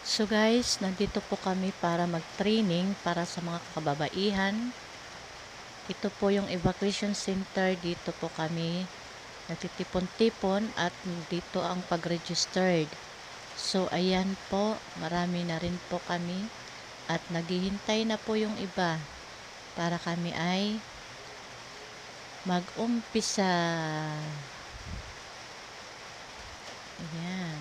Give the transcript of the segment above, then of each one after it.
So guys, nandito po kami para mag-training para sa mga kababaihan. Ito po yung evacuation center. Dito po kami nagtitipon-tipon at dito ang pag-registered. So ayan po, marami na rin po kami at naghihintay na po yung iba para kami ay mag-umpisa. Ayan.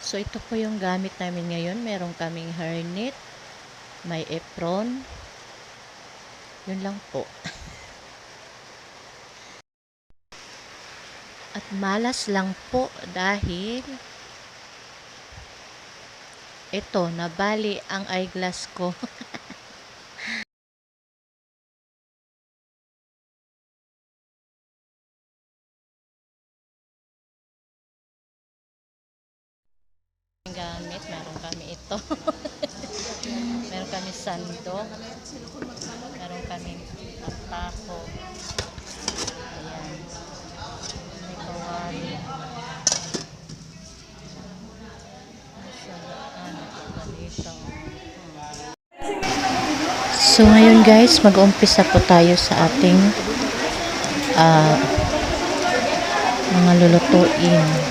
So, ito po yung gamit namin ngayon. Meron kaming hairnet, may apron. Yun lang po. At malas lang po dahil ito, nabali ang eyeglass ko. Gamit, meron kami ito. Meron kami sandok. Meron kami pantako. Ayan. May kawali. So ngayon guys, mag-uumpisa po tayo sa ating mga lulutuin.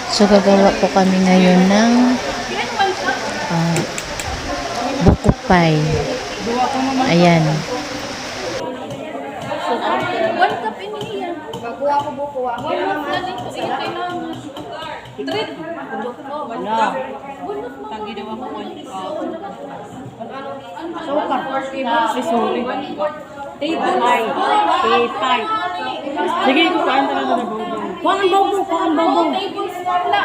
So gagawa po kami ngayon ng buko pie. Ayan. One cup in here. Bago ako buko ako. One cup na dito. Iyo kailangan. Treat. Wala. Tagi daw ako one cup. Sukar. Sisuli. Table. Sige, kuhaan ka na na bubong. Kuhaan bubong. Tablespoon na.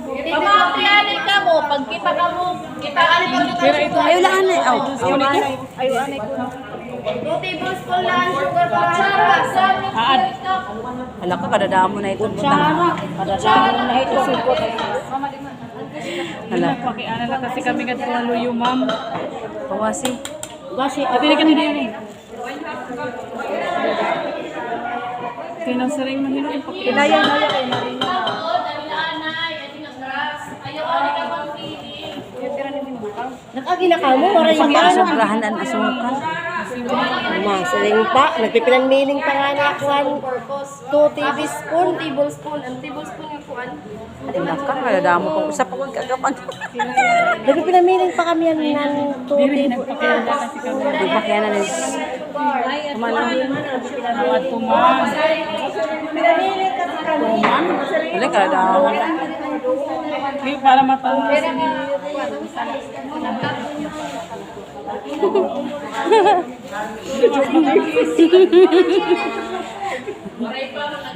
Pamatriani ka mo. Pagkita ka mo. Kita ka ni pagkita. Ayaw lang anay. Ayaw anay ko. 2 tablespoon lang sugar para saan. Hala ka, kadadamo na ito. Kadadamo na ito. Hala. Pakiana lang kasi kami nga tumaluyo, ma'am. Pawasi. Ate na kami din. Tinasaring man hino yung pakiana. Kinaya na yan kayo na rin. Nakagina ka mo, maray yung Sobrahan ang asukal. Masaling pa, nagpipilan-miling pa nga na kuhan. 2 tablespoon. Ang tablespoon yung kuhan. Hala ka, kadadamo pa. Usap ako kagapan. Nagpipilan-miling pa kami yan ng 2 tablespoon. Di ba kaya na rin? Awat tuman. Hala, kadadamo. Hindi, para matawag.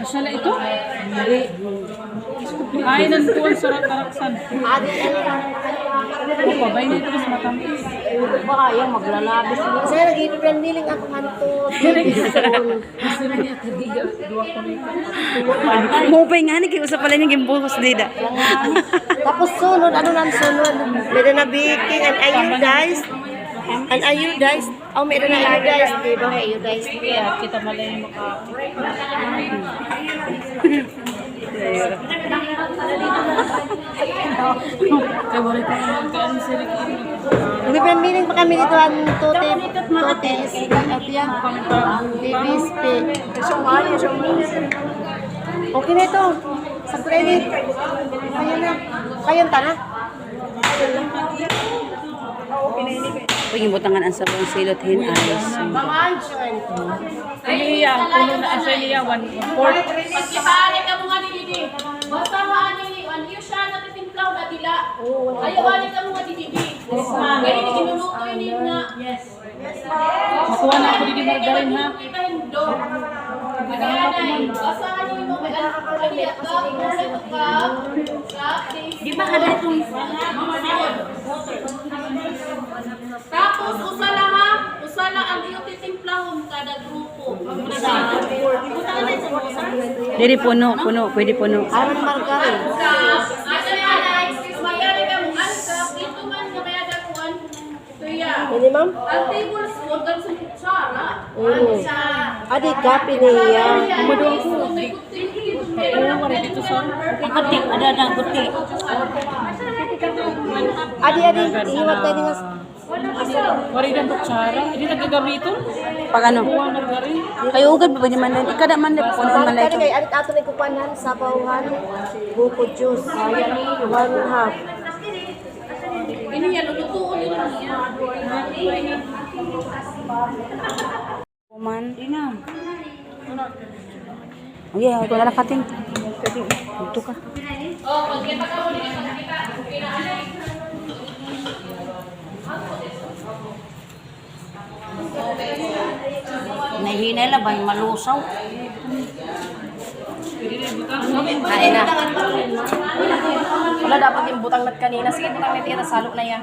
Masala ito? Ay, nantuan surat taraksan. Babay na ito sa matamis. Baka yung maglalabis mo. Kasi nagpipilan-miling ako nga ng 2 tablespoon. Mupay nga, nag-iusap pala niya gimbuhos dida. Tapos sunod, ano nang sunod? Meron na baking and iodized. And iodized. Oh, meron na iodized. Diba may iodized? Kaya kita malay maka... Kaya wala ka naman kaan sila kini. Nagpipilan-miling pa kami dito ang 2 tablespoon. At yan, baby's pig. Okay na ito. Sa credit. Ayun na. Kayong tana. Pag-ibutangan ang sabong silot hin ayos. Liya, puno na siya liya, 1/4. Pagkipari ka mo nga ni Didi. Basta nga ni, ano siya natitimplaw na dila. Ayaw ka mo nga ni Didi. Kaya hindi kinuluto yun na. Yes. Makuha na ako di margarin ha. Kita hindo. Magkahanay. Basta nga niyo mo, may anak ka rin at ka, ulit ka. Di ba kada itong Tapos, usala ha. Usala ang iyong titimplahon kada grupo. Diri puno, pwede puno. aron margarin. Asa ni Ana, excuse, mayari ka mo. Ano ka? Dito man nga kaya dakuan. Ini ma'am? Ang tablespoon, ganun sa kutsara. Adi kape niya. Kumaduan ko. Oo, wala dito sa. Guti, ada guti. Adi ihiwat tayo nga. Wala din kutsara. Hindi nagagamiton. Pag ano? Buwan margarin. Kayo ugad ba man lang? Ikada man lang puno man lang. Kani kay alit ato ni kupanan sa pauhan. Buko juice. 1/2. Ini yan, lutuin nila niya. Man. Ina. Oh yeah, ito na kating. Ito ka. Oh, pagkita ka mo din, pagkita. Pinaanin. Nahinay la ba malusaw? Kain na. Wala dapat yung butang nat kanina. Sige, butang nat yan. Salo na yan.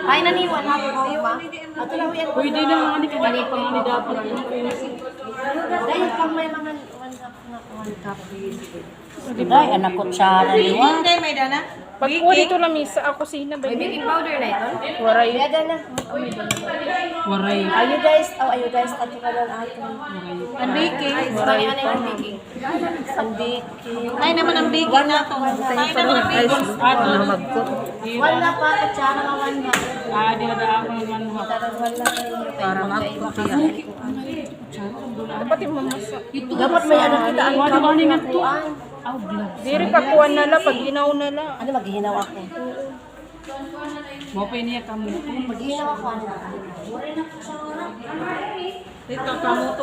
Ay, naniwan na po, ma. Ato lang yan. Pwede na nga ni kanina pa ni dapat. Dahil pag may mga 1 cup. Day anak ko tsara liwa. Pag po dito na misa ako sina ba? May baking powder na ito? Waray. Yada na. Waray. Ayo guys, ato ka lang ato. Ang baking. Ano yung baking? Ang baking. Ay naman ang baking na ito. Ay naman ang baking. Wala pa, kutsara nga 1 Ah, di na ako naman ha. Para magkukiya. Dapat yung mamasa. Dapat may ano kita ang Wala ba ningan to? kamutuan. Diri pa kuwan na la pag ginaw na la. Ano maghihinaw ako? Mo pa niya kamo. Maghihinaw ako. Ano?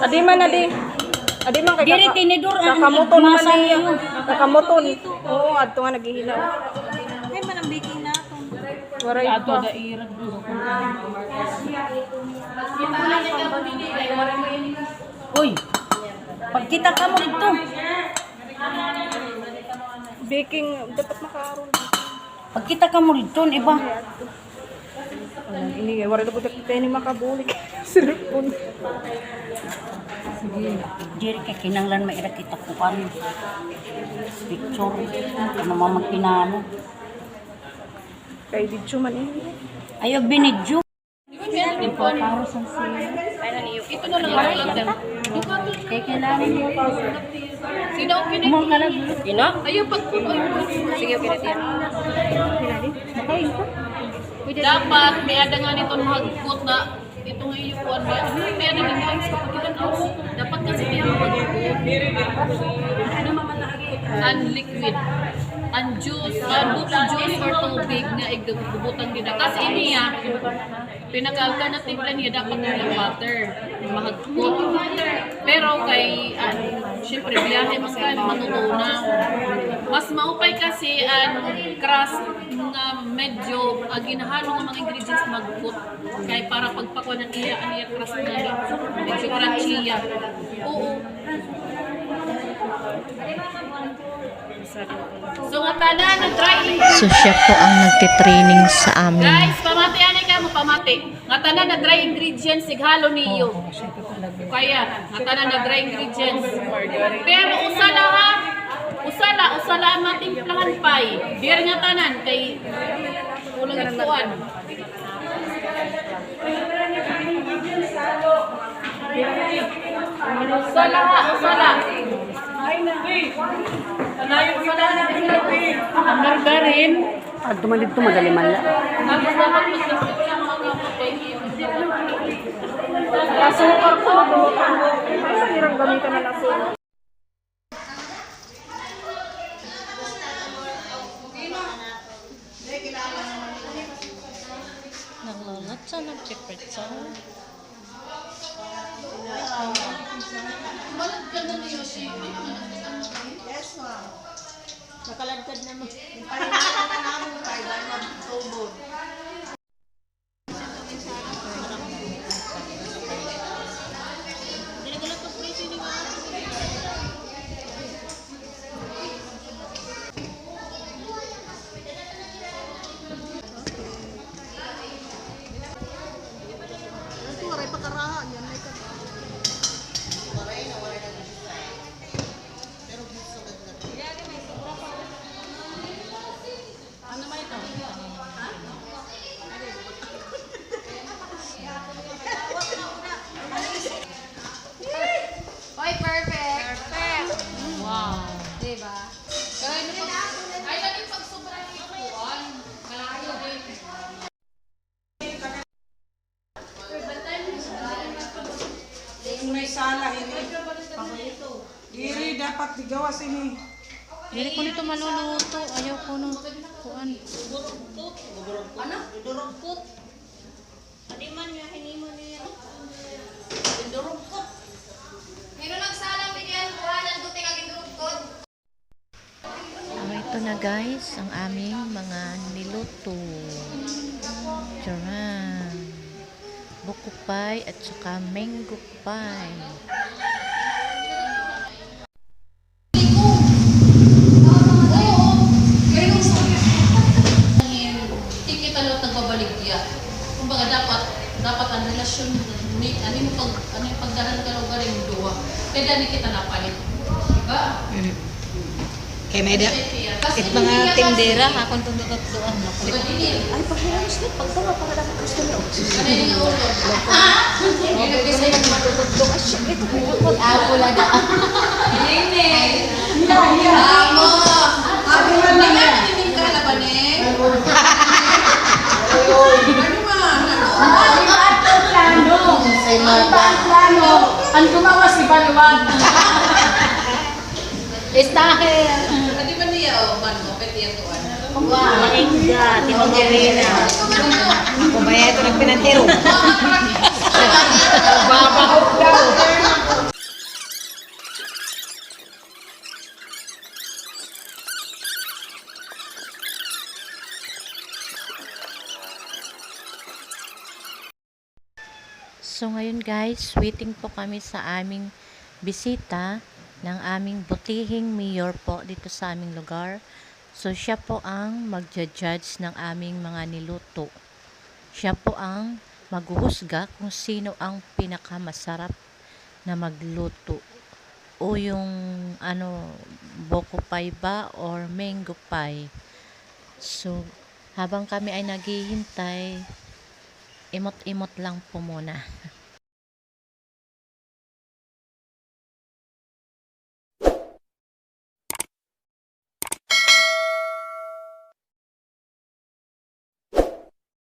Adi man adi. Adi man kay Diri tinidor ang kakamoton man masa niya. niyo. Kakamoton. Oo, adto nga naghihinaw. Ay man ang baking na to. Waray pa. Ato dairag do. Uy. Pagkita ka mo dito. Baking dapat makaroon. Pagkita ka mo dito, iba. Ini wala na budak kita ni makabuli. Silipon. Diri kay kinanglan maira kita kuan. Picture. Ano mamagpinano. Kay didyo man ini. Ayo binidyo. Ito na lang ang lang. Kay kailangan mo. Sino ang pinag- Ina? Ayaw pagpunoy mo. Sige, okay na Dapat may ada nga nito magkut na ito nga yung kuwan niya. May ada nga yung sa pagkilan ako. Dapat kasi may magkut. Ang liquid. Ang juice, buko juice or tubig nga igbubutan nila. Kasi niya, pinaka-alternative lang niya dapat yung butter. Mahagkut. Pero kay, syempre, biyahe mas matutunaw. Mas maupay kasi ang crust nga medyo ginahalo ng mga ingredients magkut. Kaya para pagpakuha ng iya crust na medyo crunchy yan. Oo. So nga tanan na dry So siya po ang nagtitraining sa amin. guys, pamati anay ka mo pamati. Nga tanan na dry ingredients sighalo niyo. Kaya nga tanan na dry ingredients. Pero usala ha. Usala matimplahan pay. Beer nga tanan kay ulang ituan. Usala. Ang margarin. Pag tumalid to madali man la. Tapos dapat mag-isip lang mga kapatid. Asukar ko. Ay, hirang gamitan na asukar. Naglalat sa nagchipritsa. Nakalagkad naman. dapat digawas ini. Dili ko nito maluluto. Ayaw ko nung kuan. Ito na guys, ang aming mga niluto. Charan. Buko pie at saka mango pie. Hindi kita lang nagbabaligya. Kumbaga dapat ang relasyon ni ano yung pagdahan ka lugar yung duwa. Kaya dani kita napalit. Diba? Kaya may Kasi mga tindera, akong tuntututuan. Ay, pag-hiramos na, pagtawa para dapat gusto nyo. ano yung ulo? Hindi nag-isa yung Ako lang na. Nene! Amo! Amo! Hindi ka laban eh? Ano ba? Ang gumawa si Baliwag. Hindi ba niya o man mo? Pwede yan to ano? Maingga, timangirina. Ako ba ito nagpinantiro? Babahok daw. So ngayon guys, waiting po kami sa aming bisita ng aming butihing mayor po dito sa aming lugar. So siya po ang magja-judge ng aming mga niluto. Siya po ang maghuhusga kung sino ang pinakamasarap na magluto. O yung buko pie ba or mango pie. So habang kami ay naghihintay, imot-imot lang po muna.